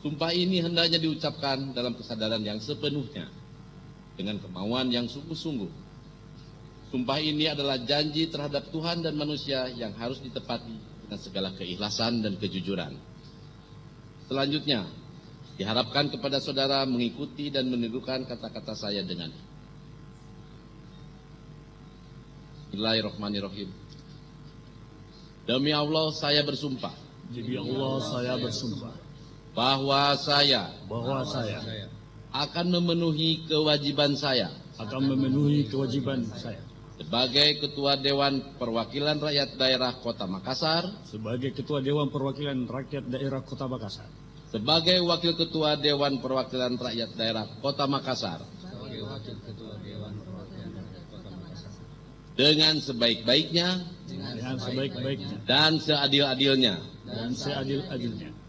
Sumpah ini hendaknya diucapkan dalam kesadaran yang sepenuhnya, dengan kemauan yang sungguh-sungguh. Sumpah ini adalah janji terhadap Tuhan dan manusia yang harus ditepati dengan segala keikhlasan dan kejujuran. Selanjutnya, diharapkan kepada saudara mengikuti dan menirukan kata-kata saya dengan Bismillahirrahmanirrahim. Demi Allah saya bersumpah. Demi Allah saya bersumpah Bahwa saya akan memenuhi kewajiban saya sebagai Ketua Dewan Perwakilan Rakyat Daerah Kota Makassar, sebagai Ketua Dewan Perwakilan Rakyat Daerah Kota Makassar, sebagai Wakil Ketua Dewan Perwakilan Rakyat Daerah Kota Makassar, dengan sebaik-baiknya dan seadil-adilnya,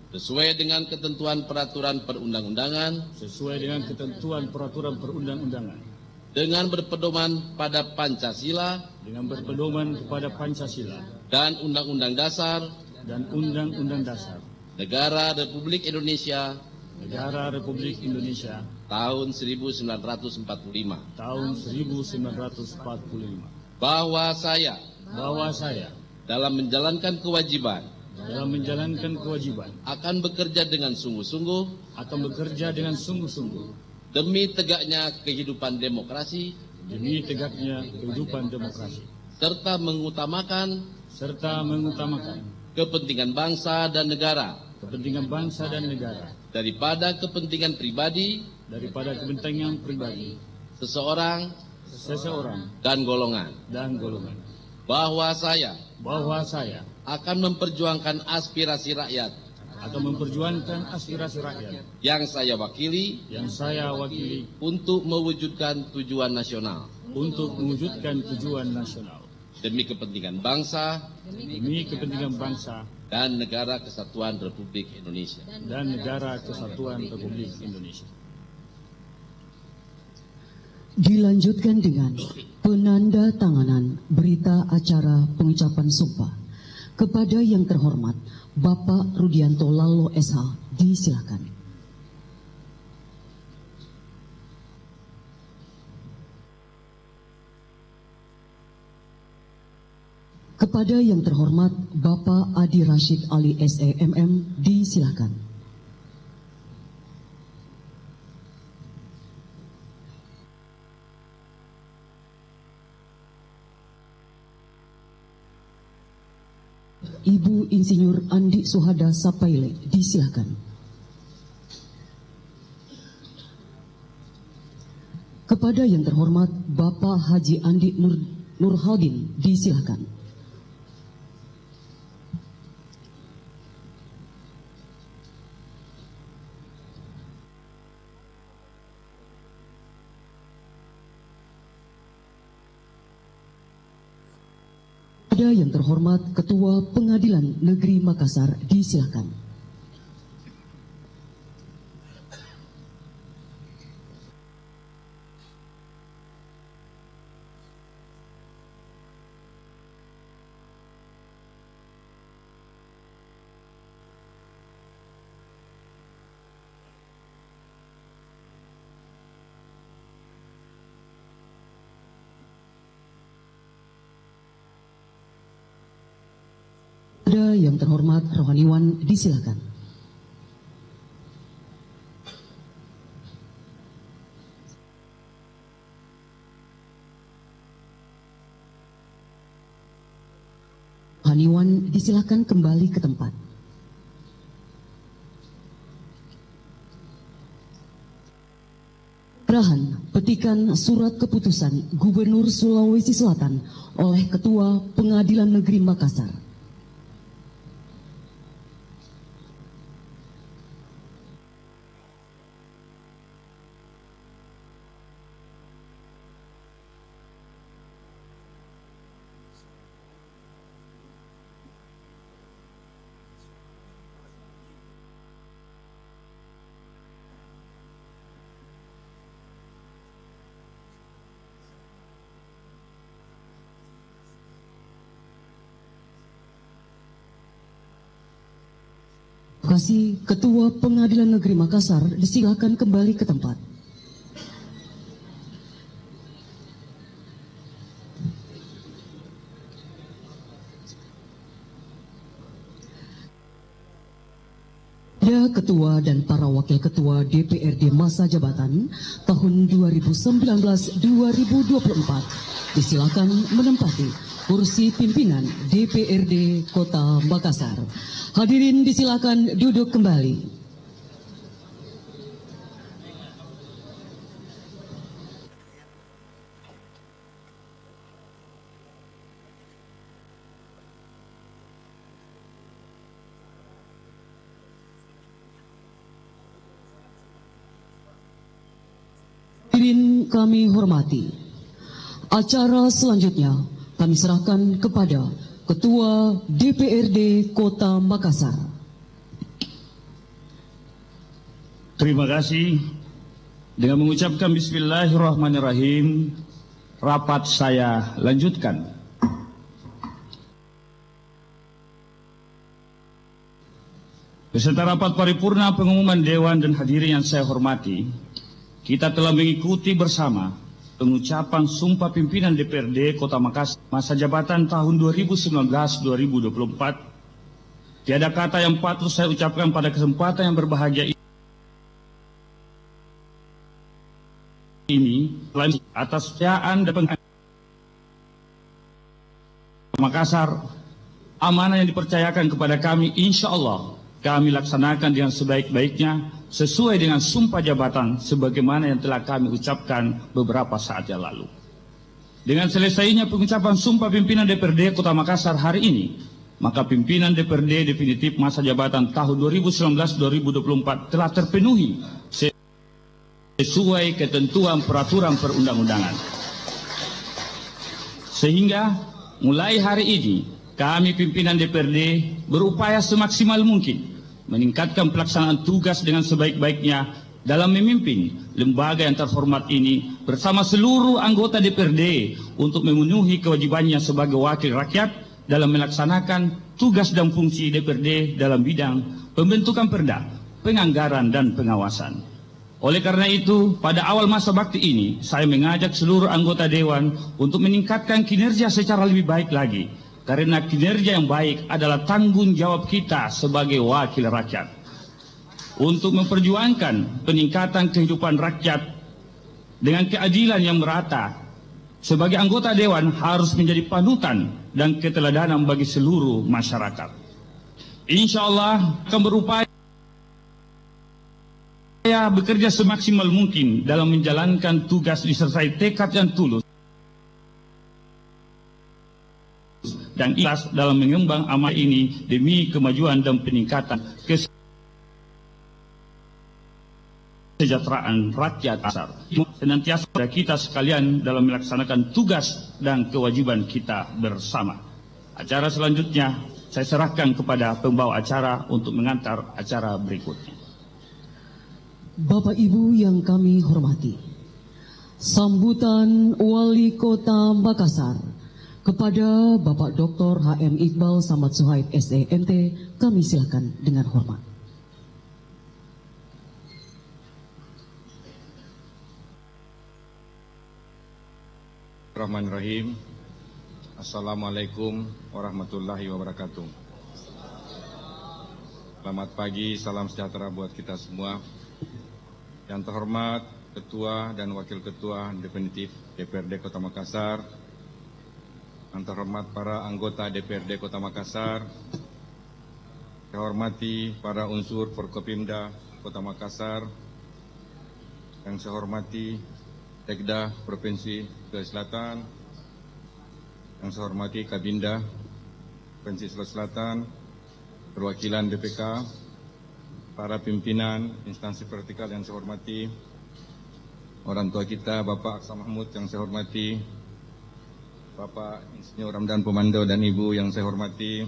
sesuai dengan ketentuan peraturan perundang-undangan, dengan berpedoman pada Pancasila, dan Undang-Undang Dasar Negara Republik Indonesia tahun 1945. Bahwa saya dalam menjalankan kewajiban akan bekerja dengan sungguh-sungguh demi tegaknya kehidupan demokrasi, serta mengutamakan kepentingan bangsa dan negara daripada kepentingan pribadi seseorang dan golongan. Bahwa saya akan memperjuangkan aspirasi rakyat yang saya wakili untuk mewujudkan tujuan nasional demi kepentingan bangsa dan negara kesatuan Republik Indonesia. Dilanjutkan dengan penandatanganan berita acara pengucapan sumpah. Kepada yang terhormat Bapak Rudianto Lallo SH, disilakan. Kepada yang terhormat Bapak Adi Rashid Ali SEMM, disilakan. Ibu Insinyur Andi Suhada Sapaile, disilakan. Kepada yang terhormat Bapak Haji Andi Nurhaldin, disilakan. Kepada yang terhormat Ketua Pengadilan Negeri Makassar, disilakan. Kepada yang terhormat Rohaniwan, disilakan. Rohaniwan disilakan kembali ke tempat. Penyerahan petikan surat keputusan Gubernur Sulawesi Selatan oleh Ketua Pengadilan Negeri Makassar. kasih, Ketua Pengadilan Negeri Makassar disilakan kembali ke tempat. Ketua dan para wakil ketua DPRD masa jabatan tahun 2019-2024 disilakan menempati kursi pimpinan DPRD Kota Makassar. Hadirin disilakan duduk kembali. Hadirin kami hormati, acara selanjutnya kami serahkan kepada Ketua DPRD Kota Makassar. Terima kasih. Dengan mengucapkan Bismillahirrahmanirrahim, rapat saya lanjutkan. Beserta rapat paripurna pengumuman Dewan dan hadirin yang saya hormati, kita telah mengikuti bersama pengucapan Sumpah Pimpinan DPRD Kota Makassar masa jabatan tahun 2019-2024. Tiada kata yang patut saya ucapkan pada kesempatan yang berbahagia ini selain atas kesetiaan dan pengabdian Makassar, amanah yang dipercayakan kepada kami, insya Allah kami laksanakan dengan sebaik-baiknya sesuai dengan sumpah jabatan sebagaimana yang telah kami ucapkan beberapa saat yang lalu. Dengan selesainya pengucapan sumpah pimpinan DPRD Kota Makassar hari ini, maka pimpinan DPRD definitif masa jabatan tahun 2019-2024 telah terpenuhi sesuai ketentuan peraturan perundang-undangan. Sehingga mulai hari ini kami pimpinan DPRD berupaya semaksimal mungkin meningkatkan pelaksanaan tugas dengan sebaik-baiknya dalam memimpin lembaga yang terhormat ini bersama seluruh anggota DPRD untuk memenuhi kewajibannya sebagai wakil rakyat dalam melaksanakan tugas dan fungsi DPRD dalam bidang pembentukan perda, penganggaran, dan pengawasan. Oleh karena itu, pada awal masa bakti ini, saya mengajak seluruh anggota Dewan untuk meningkatkan kinerja secara lebih baik lagi, karena kinerja yang baik adalah tanggung jawab kita sebagai wakil rakyat. Untuk memperjuangkan peningkatan kehidupan rakyat dengan keadilan yang merata, sebagai anggota Dewan harus menjadi panutan dan keteladanan bagi seluruh masyarakat. Insya Allah akan berupaya bekerja semaksimal mungkin dalam menjalankan tugas disertai tekad yang tulus dan ikhlas dalam mengembang amanah ini demi kemajuan dan peningkatan kesejahteraan rakyat Makassar. Senantiasa pada kita sekalian dalam melaksanakan tugas dan kewajiban kita bersama. Acara selanjutnya saya serahkan kepada pembawa acara untuk mengantar acara berikutnya. Bapak Ibu yang kami hormati, sambutan Wali Kota Makassar kepada Bapak Dr. H.M. Iqbal Samad Suhaid SEMT, kami silakan dengan hormat. Bismillahirrahmanirrahim. Assalamualaikum warahmatullahi wabarakatuh. Selamat pagi, salam sejahtera buat kita semua. Yang terhormat Ketua dan Wakil Ketua Definitif DPRD Kota Makassar, yang terhormat para anggota DPRD Kota Makassar, saya hormati para unsur Forkopimda Kota Makassar, yang saya hormati Sekda Provinsi Sulawesi Selatan, yang saya hormati Kabinda Provinsi Sulawesi Selatan, perwakilan BPK, para pimpinan instansi vertikal yang saya hormati, orang tua kita Bapak Aksa Mahmud yang saya hormati, Bapak Insinyur Ramdan Pemando dan Ibu yang saya hormati,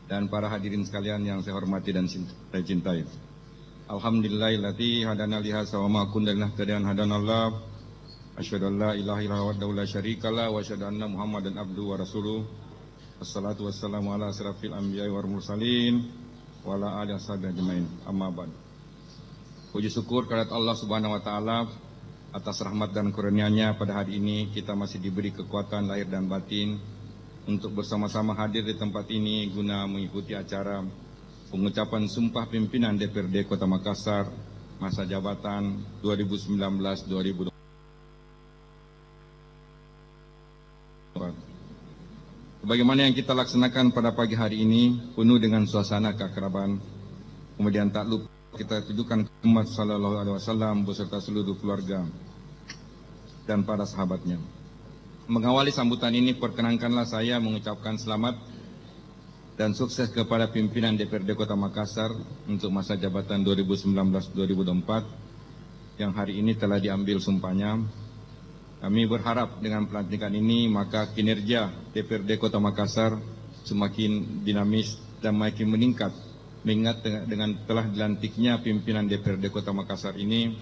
dan para hadirin sekalian yang saya hormati dan saya cintai. Alhamdulillahillati hadana lihasa wa ma kunna linahtadiya hadanallah. Asyhadu an la ilaha illallah wahdahu la syarikalah wa asyhadu anna Muhammadan abduhu wa rasuluh. Wassalatu wassalamu ala asrafil anbiya'i wal mursalin wa ala alihi washabihi ajmain. Amma ba'd. Puji syukur kehadirat Allah Subhanahu wa taala atas rahmat dan kurnia-Nya pada hari ini kita masih diberi kekuatan lahir dan batin untuk bersama-sama hadir di tempat ini guna mengikuti acara pengucapan sumpah pimpinan DPRD Kota Makassar masa jabatan 2019-2024. Sebagaimana yang kita laksanakan pada pagi hari ini penuh dengan suasana keakraban, kemudian tak lupa kita tujukan ke Muhammad sallallahu alaihi wasallam beserta seluruh keluarga dan para sahabatnya. Mengawali sambutan ini, perkenankanlah saya mengucapkan selamat dan sukses kepada pimpinan DPRD Kota Makassar untuk masa jabatan 2019-2024 yang hari ini telah diambil sumpahnya. Kami berharap dengan pelantikan ini maka kinerja DPRD Kota Makassar semakin dinamis dan makin meningkat. Mengingat dengan telah dilantiknya pimpinan DPRD Kota Makassar ini,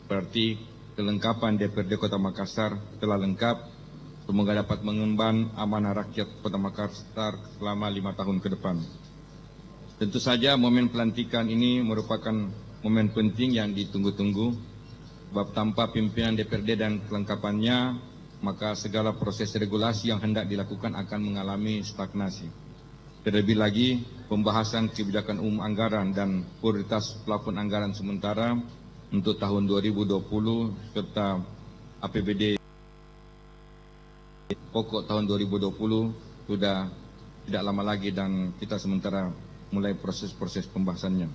berarti kelengkapan DPRD Kota Makassar telah lengkap. Semoga dapat mengemban amanah rakyat Kota Makassar selama 5 tahun ke depan. Tentu saja momen pelantikan ini merupakan momen penting yang ditunggu-tunggu. Sebab tanpa pimpinan DPRD dan kelengkapannya, maka segala proses regulasi yang hendak dilakukan akan mengalami stagnasi. Terlebih lagi, pembahasan kebijakan umum anggaran dan prioritas plafon anggaran sementara untuk tahun 2020 serta APBD pokok tahun 2020 sudah tidak lama lagi dan kita sementara mulai proses-proses pembahasannya.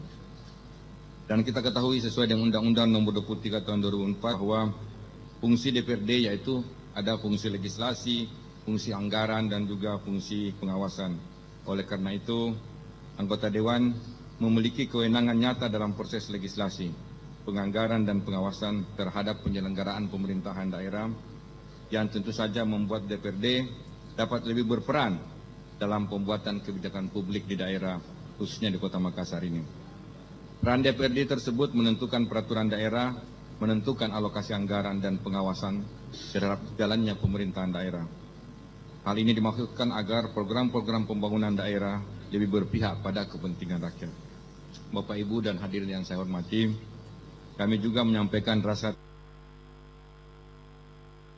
Dan kita ketahui sesuai dengan Undang-Undang Nomor 23 Tahun 2004 bahwa fungsi DPRD yaitu ada fungsi legislasi, fungsi anggaran dan juga fungsi pengawasan. Oleh karena itu, anggota Dewan memiliki kewenangan nyata dalam proses legislasi, penganggaran dan pengawasan terhadap penyelenggaraan pemerintahan daerah yang tentu saja membuat DPRD dapat lebih berperan dalam pembuatan kebijakan publik di daerah, khususnya di Kota Makassar ini. Peran DPRD tersebut menentukan peraturan daerah, menentukan alokasi anggaran dan pengawasan terhadap jalannya pemerintahan daerah. Hal ini dimaksudkan agar program-program pembangunan daerah lebih berpihak pada kepentingan rakyat. Bapak, Ibu, dan hadirin yang saya hormati, kami juga menyampaikan rasa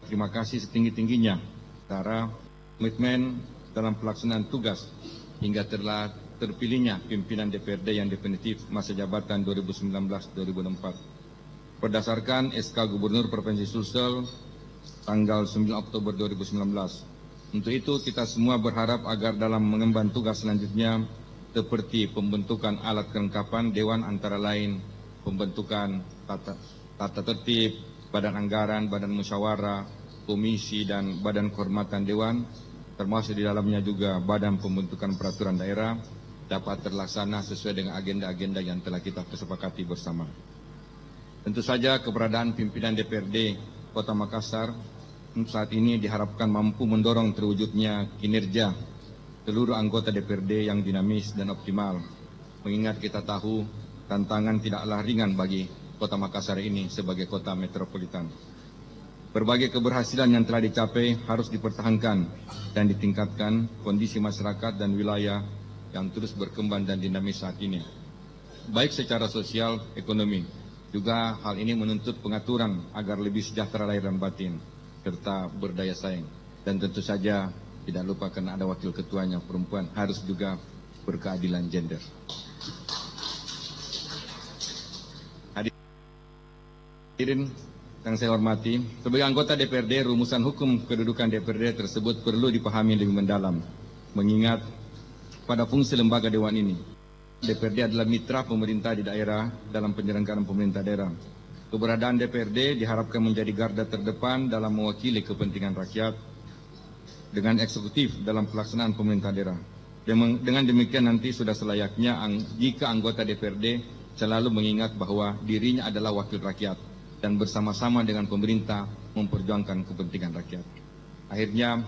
terima kasih setinggi-tingginya karena komitmen dalam pelaksanaan tugas hingga telah terpilihnya pimpinan DPRD yang definitif masa jabatan 2019-2024. Berdasarkan SK Gubernur Provinsi Sulsel tanggal 9 Oktober 2019. Untuk itu kita semua berharap agar dalam mengemban tugas selanjutnya seperti pembentukan alat kelengkapan Dewan antara lain pembentukan tata tertib, badan anggaran, badan musyawarah, komisi dan badan kehormatan Dewan, termasuk di dalamnya juga badan pembentukan peraturan daerah dapat terlaksana sesuai dengan agenda-agenda yang telah kita kesepakati bersama. Tentu saja keberadaan pimpinan DPRD Kota Makassar saat ini diharapkan mampu mendorong terwujudnya kinerja seluruh anggota DPRD yang dinamis dan optimal. Mengingat kita tahu tantangan tidaklah ringan bagi Kota Makassar ini sebagai kota metropolitan. Berbagai keberhasilan yang telah dicapai harus dipertahankan dan ditingkatkan kondisi masyarakat dan wilayah yang terus berkembang dan dinamis saat ini. Baik secara sosial, ekonomi, juga hal ini menuntut pengaturan agar lebih sejahtera lahir dan batin, serta berdaya saing. Dan tentu saja tidak lupa karena ada wakil ketuanya perempuan, harus juga berkeadilan gender. Hadirin yang saya hormati, sebagai anggota DPRD, rumusan hukum kedudukan DPRD tersebut perlu dipahami lebih mendalam, mengingat pada fungsi lembaga Dewan ini, DPRD adalah mitra pemerintah di daerah dalam penyelenggaraan pemerintah daerah. Keberadaan DPRD diharapkan menjadi garda terdepan dalam mewakili kepentingan rakyat dengan eksekutif dalam pelaksanaan pemerintah daerah. Dengan demikian nanti sudah selayaknya jika anggota DPRD selalu mengingat bahwa dirinya adalah wakil rakyat dan bersama-sama dengan pemerintah memperjuangkan kepentingan rakyat. Akhirnya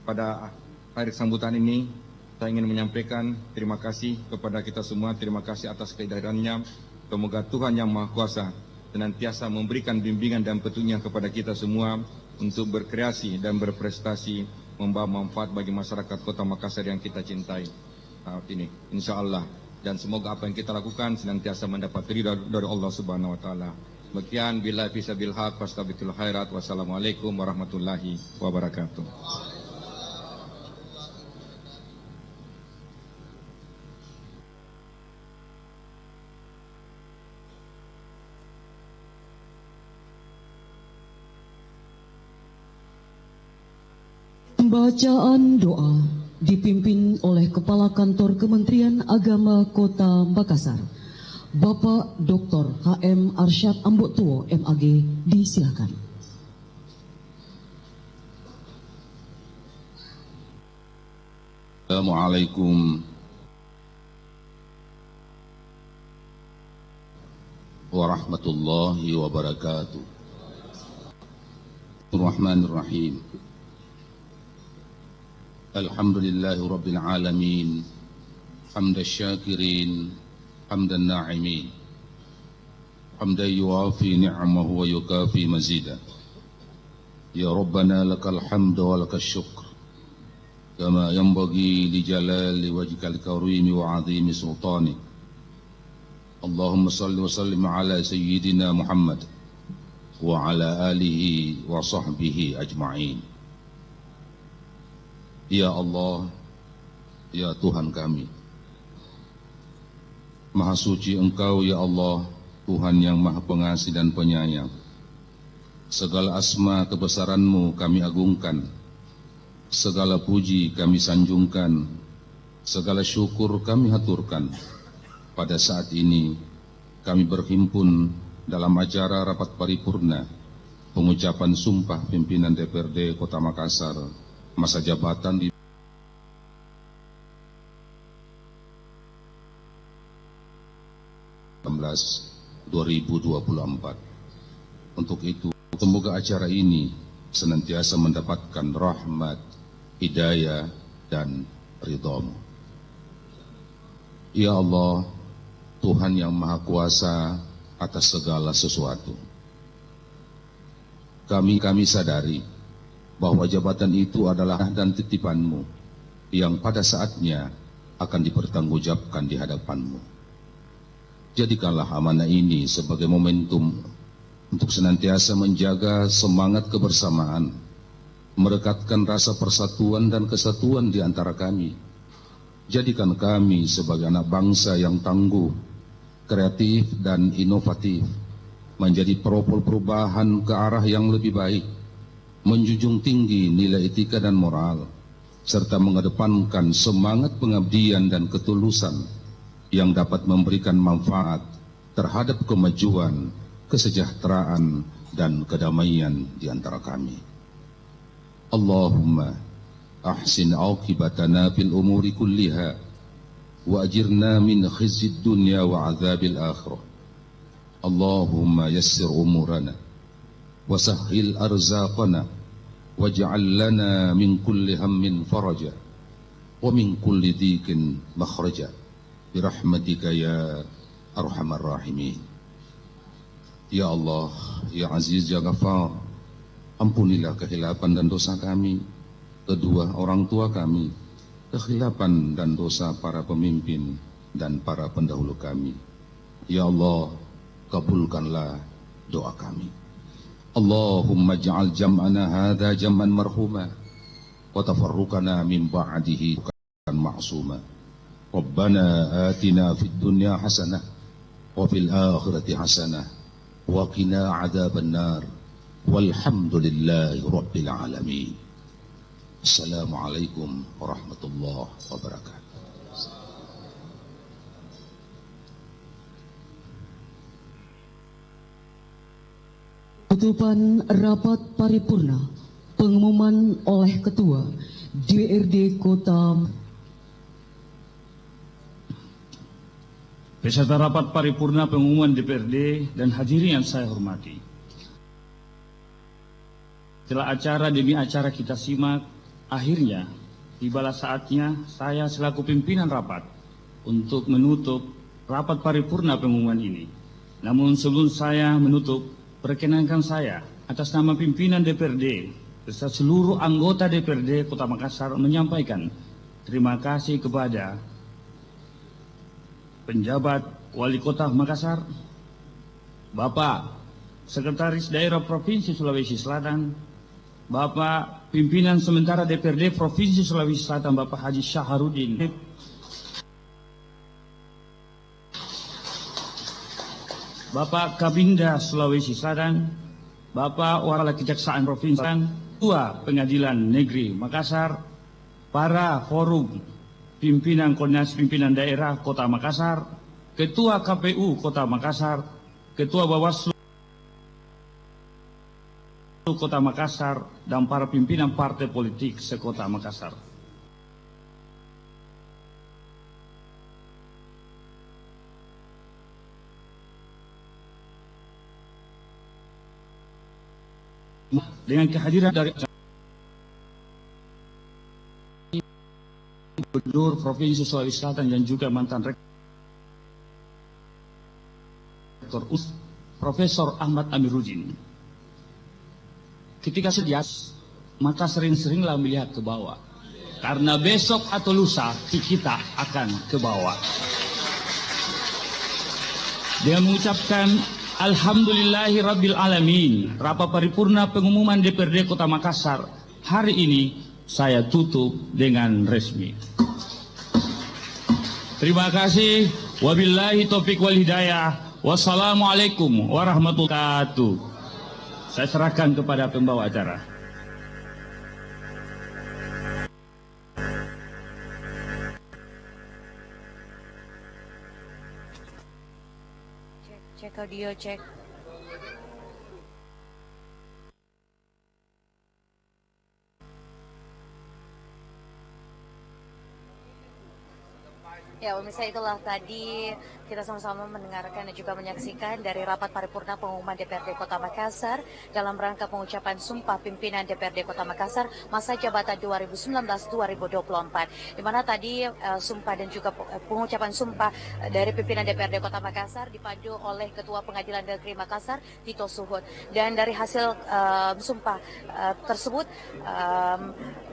pada akhir sambutan ini saya ingin menyampaikan terima kasih kepada kita semua, terima kasih atas kehadirannya. Semoga Tuhan Yang Maha Kuasa senantiasa memberikan bimbingan dan petunjuknya kepada kita semua untuk berkreasi dan berprestasi membawa manfaat bagi masyarakat Kota Makassar yang kita cintai saat ini. Insya Allah. dan semoga apa yang kita lakukan senantiasa mendapat ridha dari Allah Subhanahu wa taala. Demikian, billahi fisabil haq wastabiqul khairat. Wassalamualaikum warahmatullahi wabarakatuh. Bacaan doa dipimpin oleh Kepala Kantor Kementerian Agama Kota Makassar, Bapak Dr. H.M. Arsyad Amboktuo, MAG, disilakan. Assalamualaikum warahmatullahi wabarakatuh. Bismillahirrahmanirrahim. Alhamdulillahi rabbil alamin. Hamdan syakirin, hamdan na'imin. Hamdan yuwafi ni'amahu wa yukafi mazida. Ya Rabbana lakal hamdu wa lakal syukr. Kama yanbaghi li jalali wajhikal karimi wa 'azimi sultanik. Allahumma salli wa sallim ala sayyidina Muhammad wa ala alihi wa sahbihi ajma'in. Ya Allah, ya Tuhan kami, Maha suci Engkau ya Allah, Tuhan yang Maha Pengasih dan Penyayang. Segala asma kebesaran-Mu kami agungkan, segala puji kami sanjungkan, segala syukur kami haturkan. Pada saat ini kami berhimpun dalam acara rapat paripurna pengucapan sumpah pimpinan DPRD Kota Makassar masa jabatan di 2024. Untuk itu, semoga acara ini senantiasa mendapatkan rahmat, hidayah, dan ridha-Mu. Ya Allah, Tuhan yang Maha Kuasa atas segala sesuatu. Kami sadari bahwa jabatan itu adalah dan titipan-Mu yang pada saatnya akan dipertanggungjawabkan di hadapan-Mu. Jadikanlah amanah ini sebagai momentum untuk senantiasa menjaga semangat kebersamaan, merekatkan rasa persatuan dan kesatuan di antara kami. Jadikan kami sebagai anak bangsa yang tangguh, kreatif dan inovatif, menjadi peropol perubahan ke arah yang lebih baik, menjunjung tinggi nilai etika dan moral, serta mengedepankan semangat pengabdian dan ketulusan yang dapat memberikan manfaat terhadap kemajuan, kesejahteraan, dan kedamaian di antara kami. Allahumma ahsin auqibatana fil umuri kulliha wa ajirna min khizyid dunya wa azabil akhirah. Allahumma yassir umurana wa sahhil arzaqana waj'al lana min kulli hammin faraja wa min kulli dhiqin makhraja birahmatika ya arhamar rahimin. Ya Allah, ya Aziz, ya Ghafar, ampunilah kekhilafan dan dosa kami, kedua orang tua kami, kekhilafan dan dosa para pemimpin dan para pendahulu kami. Ya Allah, kabulkanlah doa kami. Allahumma ja'al jam'ana hadha jam'an marhuma wa tafarruqana min ba'dihi ma'suma. Rabbana atina fid dunya hasanah wa fil akhirati hasanah wa qina adzaban nar. Walhamdulillahi rabbil alamin. Assalamualaikum warahmatullahi wabarakatuh. Penutupan rapat paripurna, pengumuman oleh Ketua DPRD Kota. Peserta rapat paripurna pengumuman DPRD dan hadirin yang saya hormati. Setelah acara demi acara kita simak, akhirnya tibalah saatnya saya selaku pimpinan rapat untuk menutup rapat paripurna pengumuman ini. Namun sebelum saya menutup, perkenankan saya atas nama pimpinan DPRD beserta seluruh anggota DPRD Kota Makassar menyampaikan terima kasih kepada penjabat Wali Kota Makassar, Bapak Sekretaris Daerah Provinsi Sulawesi Selatan, Bapak Pimpinan Sementara DPRD Provinsi Sulawesi Selatan Bapak Haji Syaharudin, Bapak Kabinda Sulawesi Selatan, Bapak Wakil Kejaksaan Provinsi Selatan, Ketua Pengadilan Negeri Makassar, para forum pimpinan Koordinasi Pimpinan Daerah Kota Makassar, Ketua KPU Kota Makassar, Ketua Bawaslu Kota Makassar, dan para pimpinan partai politik sekota Makassar. Dengan kehadiran dari Gubernur Provinsi Sulawesi Selatan dan juga mantan Rektor Profesor Ahmad Amiruddin. Ketika sedias, maka sering-seringlah melihat ke bawah. Karena besok atau lusa kita akan ke bawah. Dia mengucapkan Alhamdulillahi Rabbil Alamin. Rapat paripurna pengumuman DPRD Kota Makassar hari ini saya tutup dengan resmi. Terima kasih. Wabillahi taufiq wal hidayah. Wassalamualaikum warahmatullahi wabarakatuh. Saya serahkan kepada pembawa acara. Cek audio, cek. Ya, pemirsa, itulah tadi kita sama-sama mendengarkan dan juga menyaksikan dari rapat paripurna pengumuman DPRD Kota Makassar dalam rangka pengucapan sumpah pimpinan DPRD Kota Makassar masa jabatan 2019-2024. Di mana tadi sumpah dan juga pengucapan sumpah dari pimpinan DPRD Kota Makassar dipandu oleh Ketua Pengadilan Negeri Makassar, Tito Suhud. Dan dari hasil sumpah tersebut,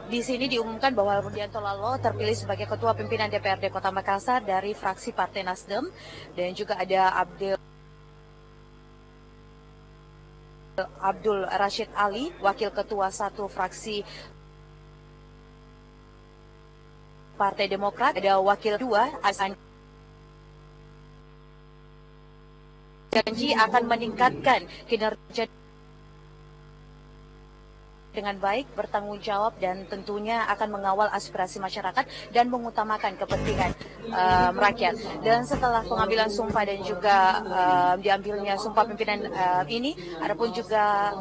di sini diumumkan bahwa Rudianto Lalo terpilih sebagai Ketua Pimpinan DPRD Kota Makassar dari fraksi Partai Nasdem, dan juga ada Abdul Rashid Ali, Wakil Ketua 1 fraksi Partai Demokrat, ada Wakil 2 janji akan meningkatkan kinerja dengan baik, bertanggung jawab, dan tentunya akan mengawal aspirasi masyarakat dan mengutamakan kepentingan rakyat. Dan setelah pengambilan sumpah dan juga diambilnya sumpah pimpinan ini, adapun juga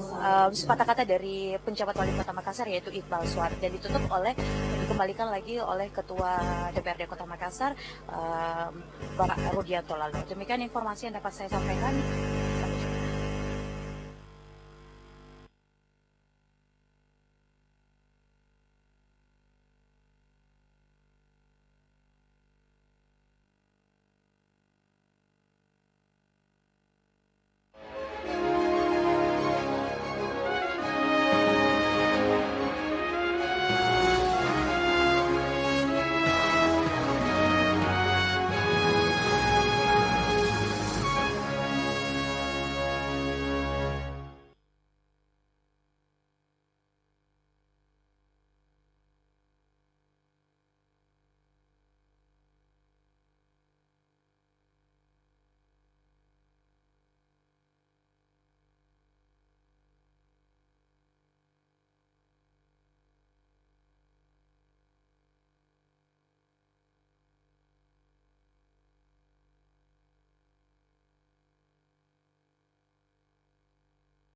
sepatah kata dari penjabat Wali Kota Makassar yaitu Iqbal Suar, dan dikembalikan lagi oleh Ketua DPRD Kota Makassar, Bapak Rudianto Lalo. Demikian informasi yang dapat saya sampaikan.